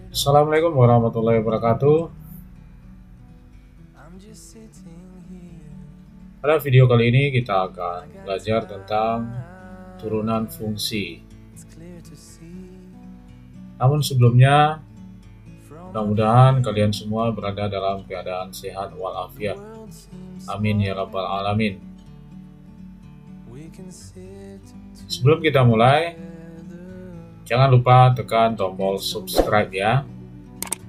Assalamualaikum warahmatullahi wabarakatuh. Pada video kali ini kita akan belajar tentang turunan fungsi. Namun sebelumnya, mudah-mudahan kalian semua berada dalam keadaan sehat walafiat. Amin ya rabbal alamin. Sebelum kita mulai, jangan lupa tekan tombol subscribe ya,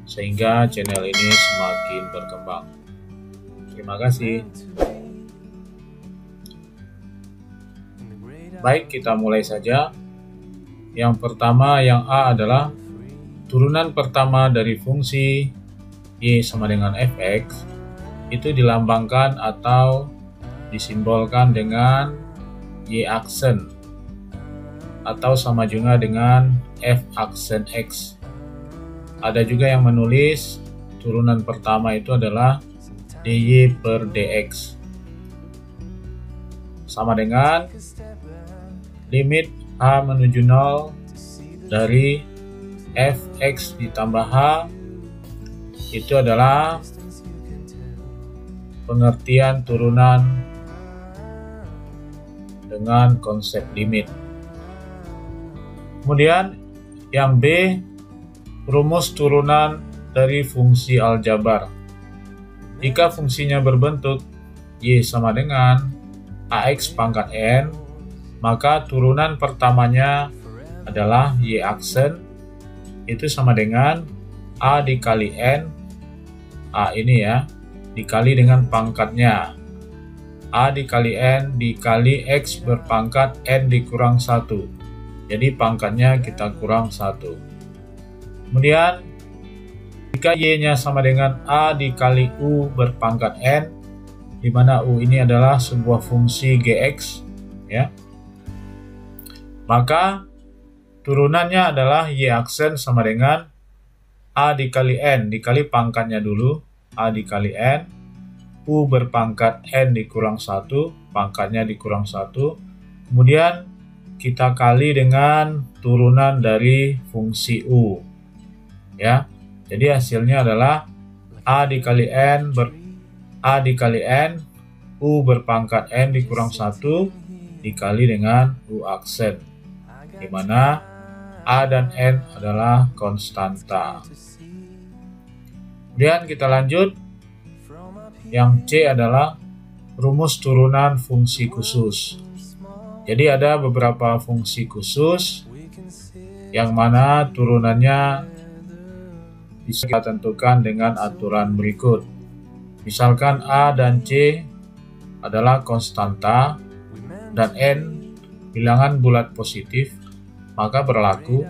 sehingga channel ini semakin berkembang. Terima kasih. Baik, kita mulai saja. Yang pertama, yang A adalah turunan pertama dari fungsi Y sama dengan fx, itu dilambangkan atau disimbolkan dengan Y aksen, atau sama juga dengan F aksen X. Ada juga yang menulis turunan pertama itu adalah dy per dx, sama dengan limit h menuju 0 dari fx ditambah h. Itu adalah pengertian turunan dengan konsep limit. Kemudian yang B, rumus turunan dari fungsi aljabar. Jika fungsinya berbentuk Y sama dengan AX pangkat N, maka turunan pertamanya adalah Y aksen, itu sama dengan A dikali N, A ini ya, dikali dengan pangkatnya, A dikali N dikali X berpangkat N dikurang 1. Jadi pangkatnya kita kurang 1. Kemudian jika Y-nya sama dengan A dikali U berpangkat N, di mana U ini adalah sebuah fungsi Gx ya, maka turunannya adalah Y aksen sama dengan A dikali N dikali pangkatnya dulu, A dikali N, U berpangkat N dikurang 1, pangkatnya dikurang 1, kemudian kita kali dengan turunan dari fungsi U ya. Jadi hasilnya adalah A dikali N U berpangkat N dikurang 1 dikali dengan U aksen, di mana A dan N adalah konstanta. Kemudian kita lanjut. Yang C adalah rumus turunan fungsi khusus. Jadi ada beberapa fungsi khusus yang mana turunannya bisa kita tentukan dengan aturan berikut. Misalkan A dan C adalah konstanta dan N bilangan bulat positif, maka berlaku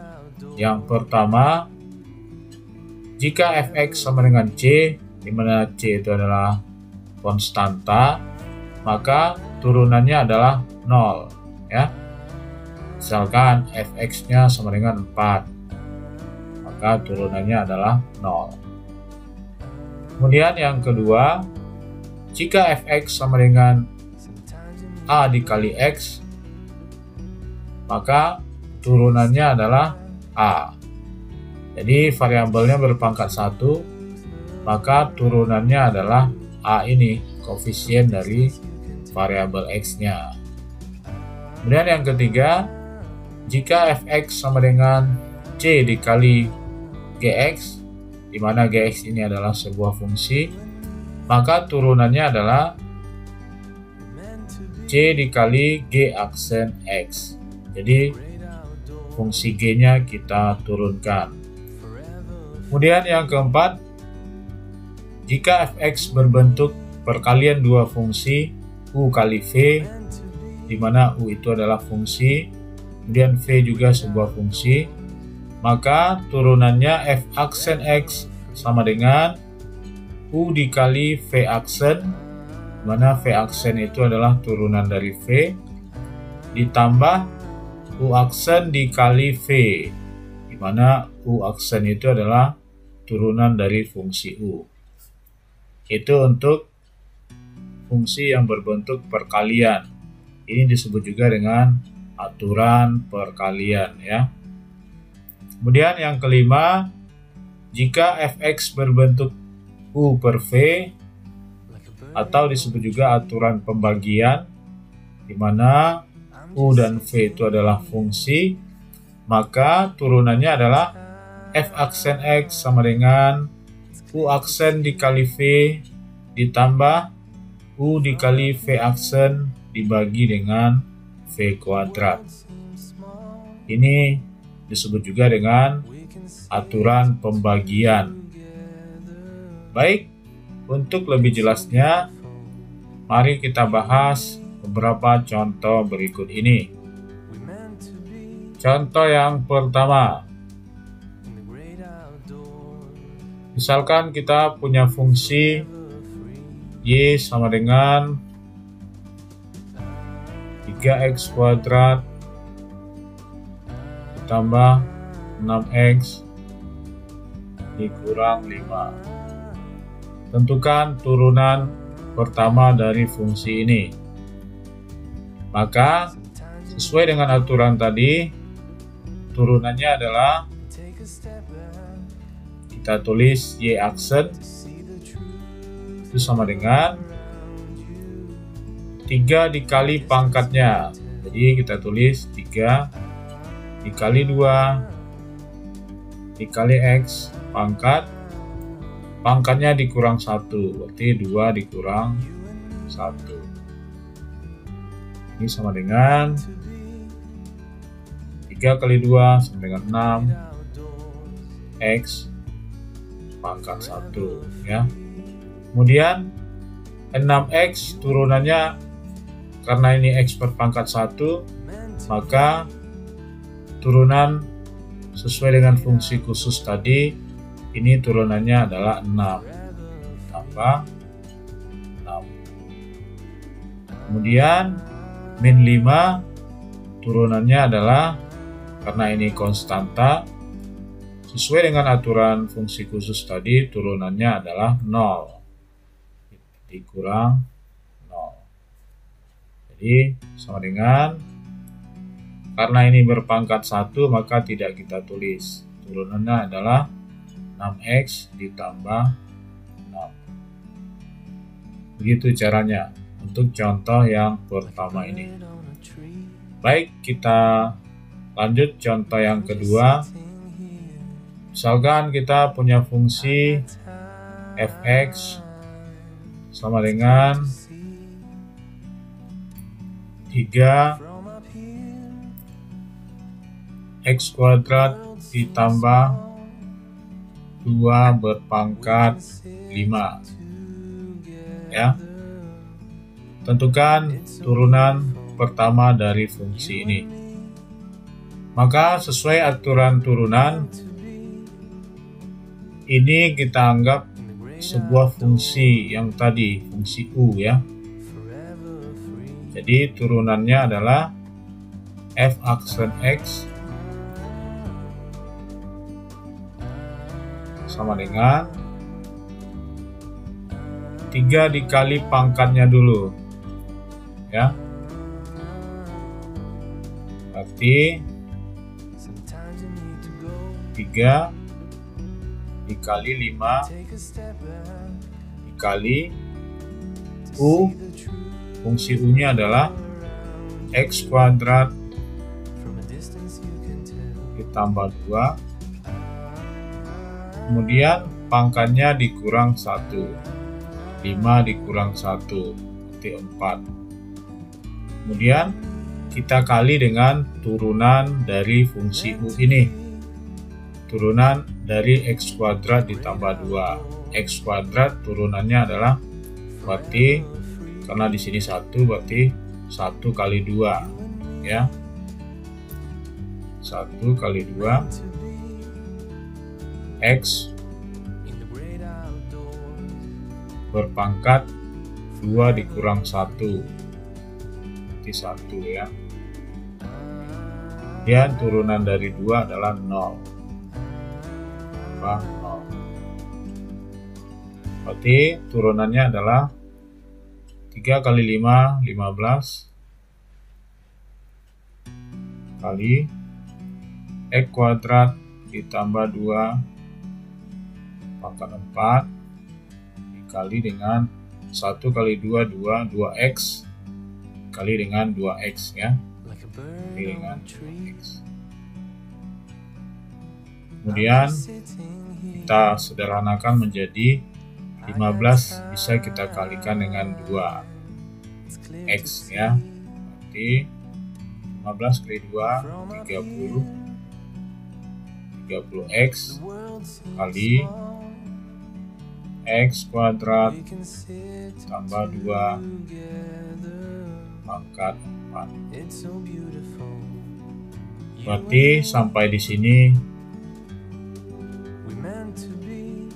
yang pertama, jika fx sama dengan C, di mana C itu adalah konstanta, maka turunannya adalah 0 ya. Misalkan fx-nya sama dengan 4, maka turunannya adalah 0. Kemudian yang kedua, jika fx sama dengan A dikali X, maka turunannya adalah A. Jadi variabelnya berpangkat 1, maka turunannya adalah A ini, koefisien dari variabel X-nya. Kemudian yang ketiga, jika fx sama dengan C dikali Gx, di mana Gx ini adalah sebuah fungsi, maka turunannya adalah C dikali G aksen X. Jadi fungsi G-nya kita turunkan. Kemudian yang keempat, jika fx berbentuk perkalian dua fungsi U kali V, di mana U itu adalah fungsi, kemudian V juga sebuah fungsi, maka turunannya F aksen X sama dengan U dikali V aksen, di mana V aksen itu adalah turunan dari V, ditambah U aksen dikali V, di mana U aksen itu adalah turunan dari fungsi U. Itu untuk fungsi yang berbentuk perkalian. Ini disebut juga dengan aturan perkalian ya. Kemudian yang kelima, jika fx berbentuk U per V, atau disebut juga aturan pembagian, di mana U dan V itu adalah fungsi, maka turunannya adalah f aksen X sama dengan U aksen dikali V ditambah U dikali V aksen dibagi dengan V kuadrat. Ini disebut juga dengan aturan pembagian. Baik, untuk lebih jelasnya, mari kita bahas beberapa contoh berikut ini. Contoh yang pertama, misalkan kita punya fungsi Y sama dengan 3x kuadrat ditambah 6x dikurang 5. Tentukan turunan pertama dari fungsi ini. Maka, sesuai dengan aturan tadi, turunannya adalah kita tulis Y aksen itu sama dengan 3 dikali pangkatnya. Jadi kita tulis 3 dikali 2 dikali X pangkatnya dikurang 1, berarti 2 dikurang 1. Ini sama dengan 3 kali 2 sama dengan 6 X pangkat 1 ya. Kemudian 6X turunannya, karena ini X per pangkat 1, maka turunan sesuai dengan fungsi khusus tadi, ini turunannya adalah 6 tambah 6. Kemudian min 5 turunannya adalah, karena ini konstanta, sesuai dengan aturan fungsi khusus tadi, turunannya adalah 0 dikurang 0. Jadi sama dengan, karena ini berpangkat 1, maka tidak kita tulis. Turunannya adalah 6X ditambah 6. Begitu caranya untuk contoh yang pertama ini. Baik, kita lanjut contoh yang kedua. Misalkan kita punya fungsi fx sama dengan 3x kuadrat ditambah 2 berpangkat 5 ya. Tentukan turunan pertama dari fungsi ini. Maka sesuai aturan turunan, ini kita anggap sebuah fungsi yang tadi, fungsi U ya. Jadi turunannya adalah f aksen X sama dengan 3 dikali pangkatnya dulu ya, berarti 3 dikali 5 dikali U, fungsi U nya adalah X kuadrat ditambah 2, kemudian pangkatnya dikurang 1, 5 dikurang 1, berarti 4. Kemudian kita kali dengan turunan dari fungsi U ini. Turunan dari X kuadrat ditambah 2. X kuadrat turunannya adalah, berarti karena di sini 1, berarti 1 kali 2 ya. 1 kali 2 X berpangkat 2 dikurang 1, berarti 1 ya. Dan turunan dari 2 adalah 0. 0. Berarti turunannya adalah 3 kali 5, 15 kali X kuadrat ditambah 2 pangkat 4 dikali dengan 1 kali 2, 2x kali dengan 2x ya. Kali dengan 2x. Kemudian kita sederhanakan menjadi 15 bisa kita kalikan dengan 2x ya. Berarti 15 kali 2 30x kali x kuadrat tambah 2 pangkat 4. Berarti sampai di sini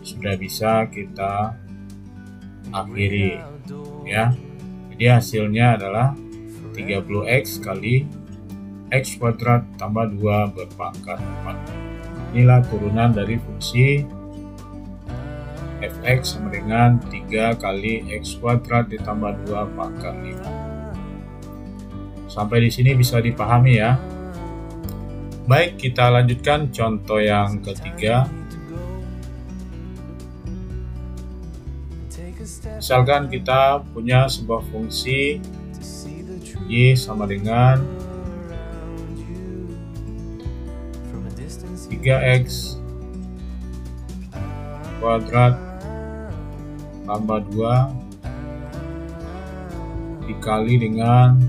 sudah bisa kita akhiri ya. Jadi hasilnya adalah 30x kali x kuadrat tambah 2 berpangkat 4. Inilah turunan dari fungsi fx sama dengan 3 kali x kuadrat ditambah 2 pangkat 5. Sampai di sini bisa dipahami ya. Baik, kita lanjutkan contoh yang ketiga. Misalkan kita punya sebuah fungsi y sama dengan 3x kuadrat tambah 2 dikali dengan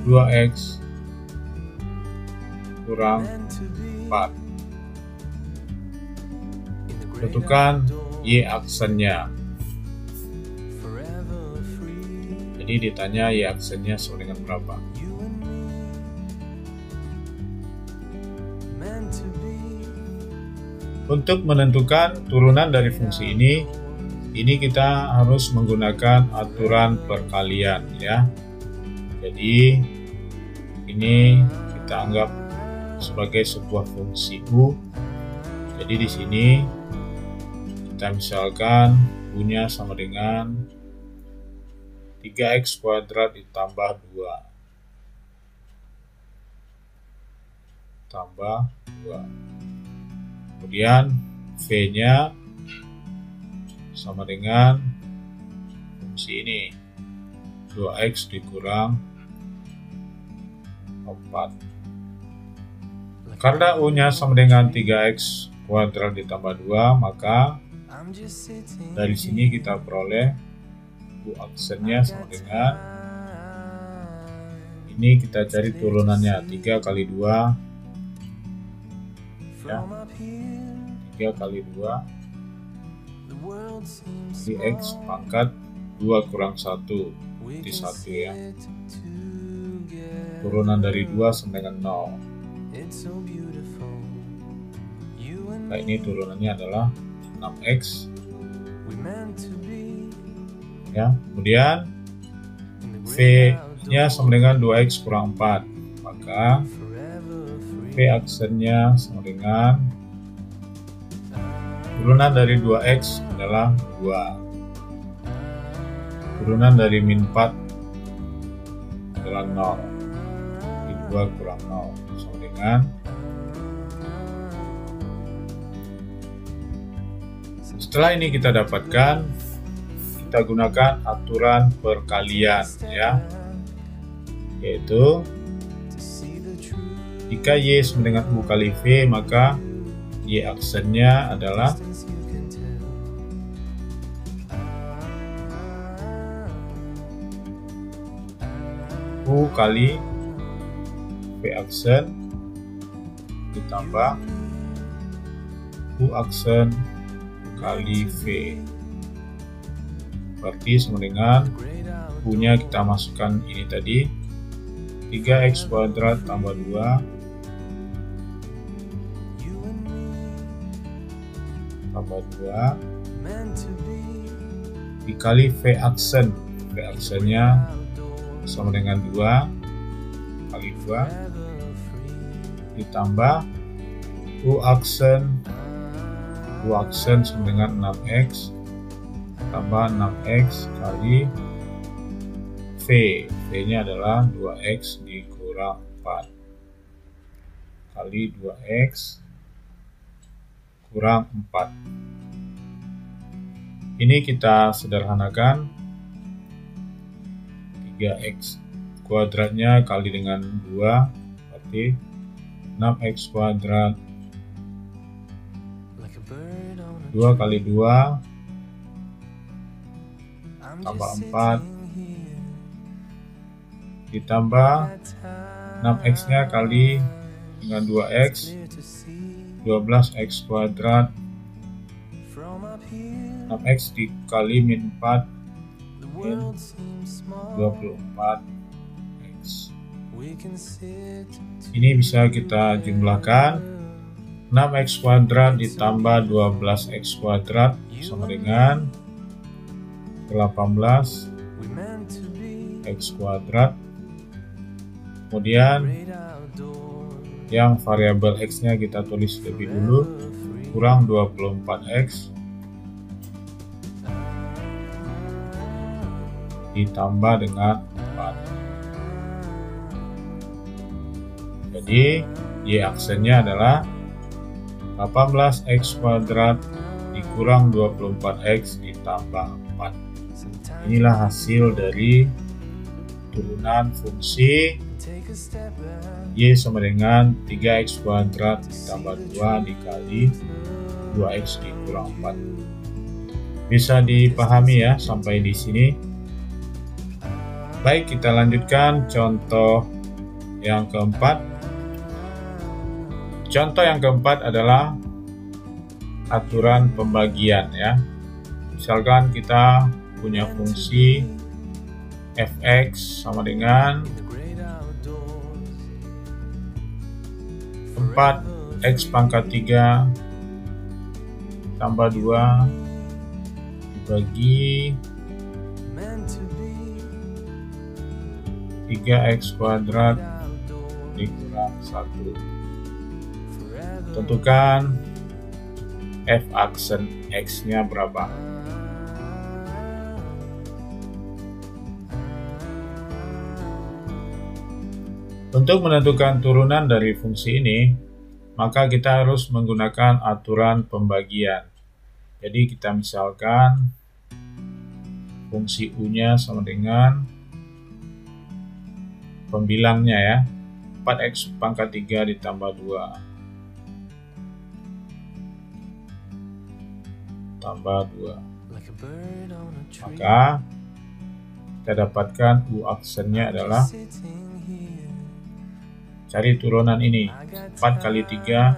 2x kurang 4. Tentukan y aksennya. Jadi ditanya y aksennya sama dengan berapa. Untuk menentukan turunan dari fungsi ini kita harus menggunakan aturan perkalian ya. Jadi ini kita anggap sebagai sebuah fungsi u. Jadi di sini kita misalkan u-nya sama dengan 3x kuadrat ditambah 2 tambah 2. Kemudian v-nya sama dengan fungsi ini 2x dikurang 4. Karena u-nya sama dengan 3x kuadrat ditambah 2, maka dari sini kita peroleh u aksennya sama dengan ini, kita cari turunannya 3 kali 2 ya. 3 kali 2 di x pangkat 2 kurang 1 di 1 ya. Turunan dari 2 sama dengan 0. Nah, ini turunannya adalah 6x ya. Kemudian v nya sama dengan 2x kurang 4, maka v aksennya sama dengan turunan dari 2x adalah 2. Turunan dari min 4 adalah 0. Di 2 kurang 0 sama dengan setelah ini kita dapatkan, kita gunakan aturan perkalian ya, yaitu jika y sama dengan u kali v, maka y aksennya adalah u kali v aksen ditambah u aksen kali v. Berarti sama dengan u-nya kita masukkan ini tadi 3x kuadrat tambah 2 tambah 2 dikali v aksen. V aksennya sama dengan 2 kali 2 ditambah u aksen sama dengan 6x tambah 6x kali v. V-nya adalah 2x dikurang 4 kali 2x kurang 4. Ini kita sederhanakan. 3x kuadratnya kali dengan 2 berarti 6x kuadrat. 2 kali 2 tambah 4 ditambah 6x nya kali dengan 2x, 12x kuadrat. 6x dikali min 4 min 24x. Ini bisa kita jumlahkan. 6x kuadrat ditambah 12x kuadrat sama dengan 18x kuadrat. Kemudian yang variabel x nya kita tulis lebih dulu, kurang 24x ditambah dengan 4. Jadi y aksennya adalah 18x kuadrat dikurang 24x ditambah 4. Inilah hasil dari turunan fungsi y sama dengan 3x kuadrat ditambah 2 dikali 2x dikurang 4. Bisa dipahami ya sampai di sini. Baik, kita lanjutkan contoh yang keempat. Contoh yang keempat adalah aturan pembagian ya. Misalkan kita punya fungsi fx sama dengan 4x pangkat 3 tambah 2 dibagi 3x kuadrat dikurang 1. Tentukan f aksen x nya berapa. Untuk menentukan turunan dari fungsi ini, maka kita harus menggunakan aturan pembagian. Jadi kita misalkan fungsi u nya sama dengan pembilangnya ya, 4x pangkat 3 ditambah 2 tambah 2. Maka kita dapatkan u aksennya adalah, cari turunan ini, 4 kali 3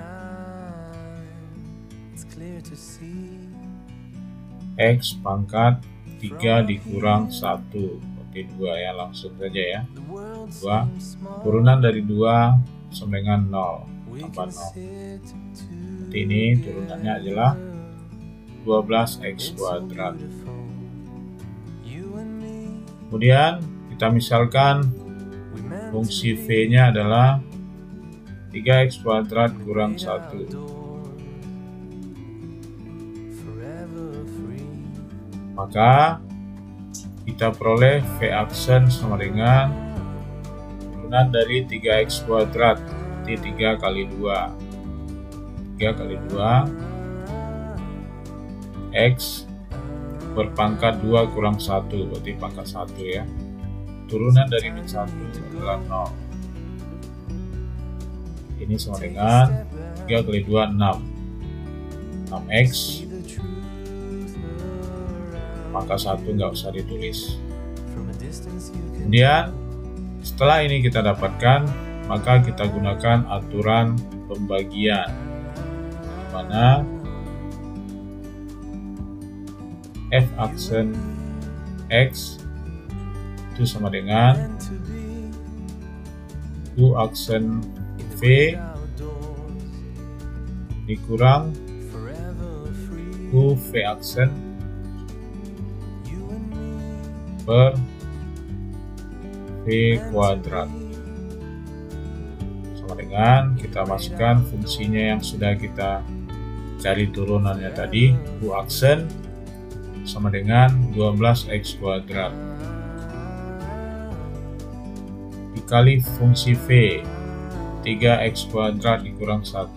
x pangkat 3 dikurang 1 berarti 2 ya, langsung saja ya. 2 turunan dari 2 sama dengan 0 tambah 0. Berarti ini turunannya adalah 12x kuadrat. Kemudian kita misalkan fungsi v nya adalah 3x kuadrat kurang 1. Maka kita peroleh v aksen sama dengan turunan dari 3x kuadrat, berarti 3 kali 2. 3 kali 2 x berpangkat 2 kurang 1 berarti pangkat 1 ya. Turunan dari min 1 adalah 0. Ini sama dengan 3 kali 2 6. 6x maka 1 nggak usah ditulis. Kemudian setelah ini kita dapatkan, maka kita gunakan aturan pembagian, di mana f aksen x itu sama dengan u aksen v dikurang u v aksen per v kuadrat, sama dengan kita masukkan fungsinya yang sudah kita cari turunannya tadi, u aksen sama dengan 12x kuadrat dikali fungsi v 3x kuadrat dikurang 1.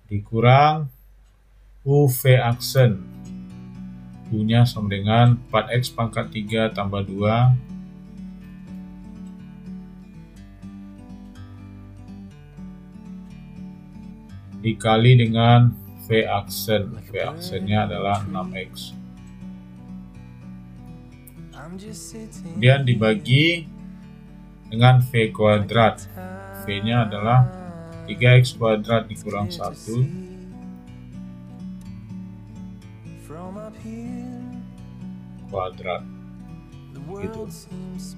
dikurang UV aksen. U-nya sama dengan 4X pangkat 3 tambah 2 dikali dengan V aksen. V aksennya adalah 6X. Kemudian dibagi dengan V kuadrat. V-nya adalah 3X kuadrat dikurang 1 kuadrat. Gitu.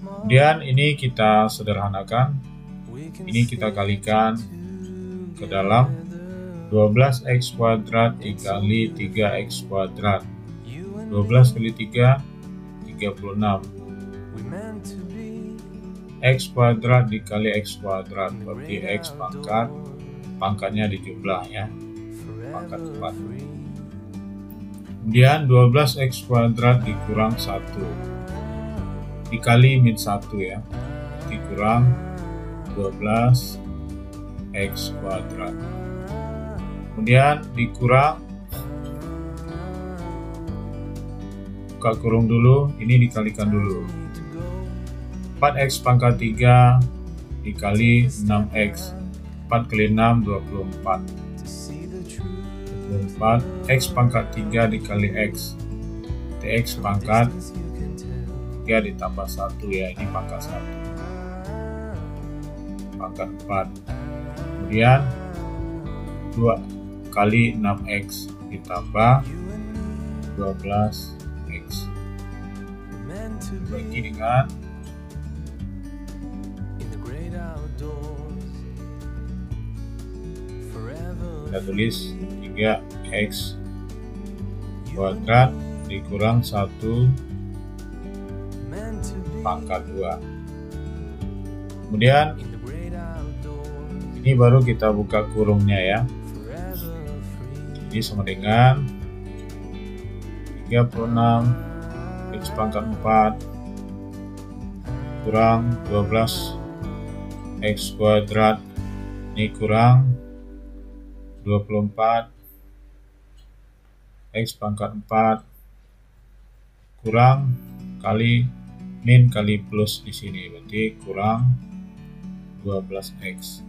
Kemudian ini kita sederhanakan. Ini kita kalikan ke dalam 12X kuadrat dikali 3X kuadrat. 12 kali 3, 36. X kuadrat dikali X kuadrat, berarti X pangkat, pangkatnya dijumlah ya, pangkat 4. Kemudian 12X kuadrat dikurang 1 dikali min 1 ya, dikurang 12X kuadrat. Kemudian dikurang, buka kurung dulu, ini dikalikan dulu. 4X pangkat 3 dikali 6X. 4 kali 6, 24. 24. X pangkat 3 dikali X. X pangkat 3 ditambah 1 ya, ini pangkat 1. Pangkat 4. Kemudian 2 kali 6X ditambah 12X. Dibagi dengan kita tulis 3X kuadrat dikurang 1 pangkat 2. Kemudian ini baru kita buka kurungnya ya. Ini sama dengan 36 X pangkat 4 kurang 12 X kuadrat, ini kurang 24 X pangkat 4 kurang kali min kali plus di sini, berarti kurang 12X.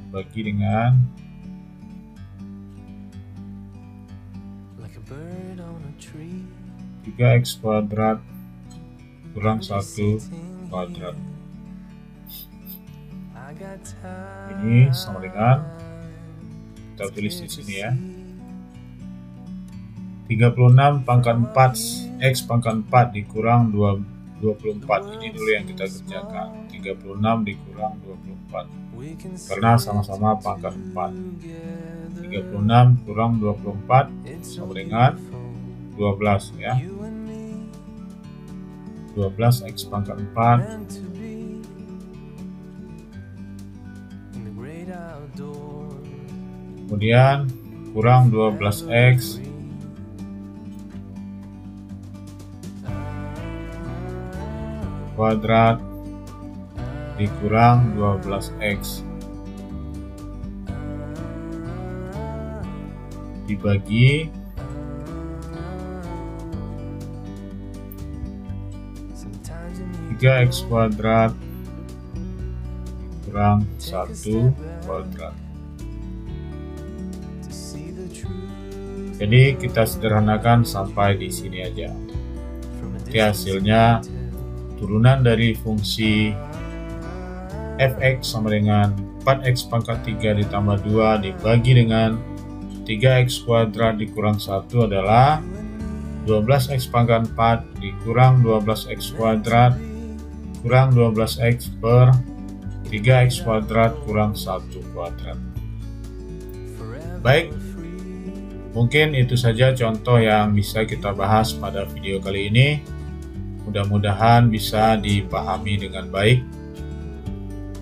Bagi dengan 3X kuadrat kurang 1 kuadrat. Ini sama dengan, kita tulis di sini ya, 36 pangkat 4 X pangkat 4 dikurang 24. Ini dulu yang kita kerjakan. 36 dikurang 24 karena sama-sama pangkat 4. 36 kurang 24 sama dengan 12 ya. 12 X pangkat 4 kemudian kurang 12X kuadrat dikurang 12X dibagi 3X kuadrat kurang 1 kuadrat. Jadi kita sederhanakan sampai di sini aja. Jadi hasilnya turunan dari fungsi fx sama dengan 4x pangkat 3 ditambah 2 dibagi dengan 3x kuadrat dikurang 1 adalah 12x pangkat 4 dikurang 12x kuadrat kurang 12x per 3x kuadrat kurang 1 kuadrat. Baik, mungkin itu saja contoh yang bisa kita bahas pada video kali ini. Mudah-mudahan bisa dipahami dengan baik.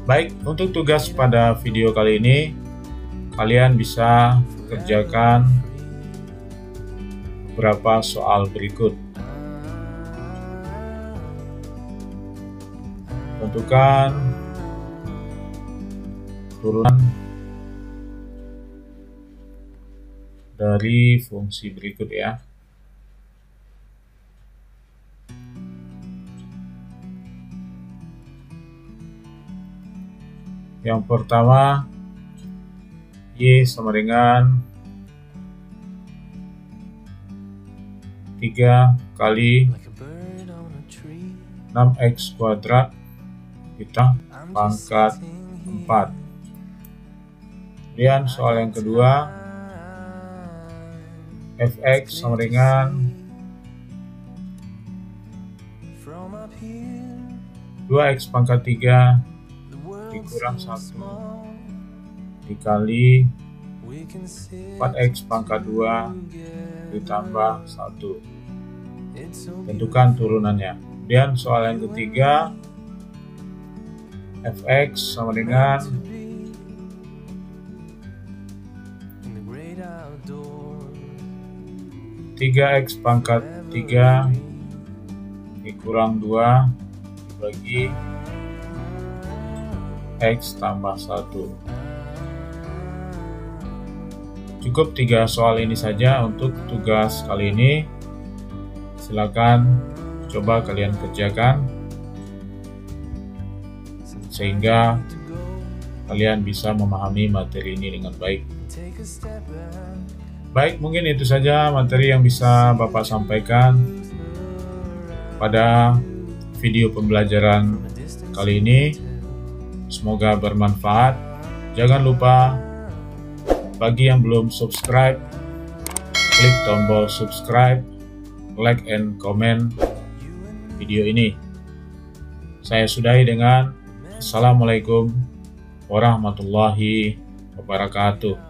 Baik, untuk tugas pada video kali ini, kalian bisa kerjakan beberapa soal berikut. Tentukan turunan dari fungsi berikut ya. Yang pertama, Y sama dengan 3 kali 6x kuadrat ditambah pangkat 4. Kemudian soal yang kedua, fx sama dengan 2x pangkat 3 dikurang 1 dikali 4x pangkat 2 ditambah 1. Tentukan turunannya. Kemudian soal yang ketiga, fx sama dengan 3x pangkat 3 dikurang 2 dibagi x tambah 1. Cukup 3 soal ini saja untuk tugas kali ini. Silakan coba kalian kerjakan sehingga kalian bisa memahami materi ini dengan baik. Baik, mungkin itu saja materi yang bisa Bapak sampaikan pada video pembelajaran kali ini. Semoga bermanfaat. Jangan lupa bagi yang belum subscribe, klik tombol subscribe, like and comment video ini. Saya sudahi dengan Assalamualaikum warahmatullahi wabarakatuh.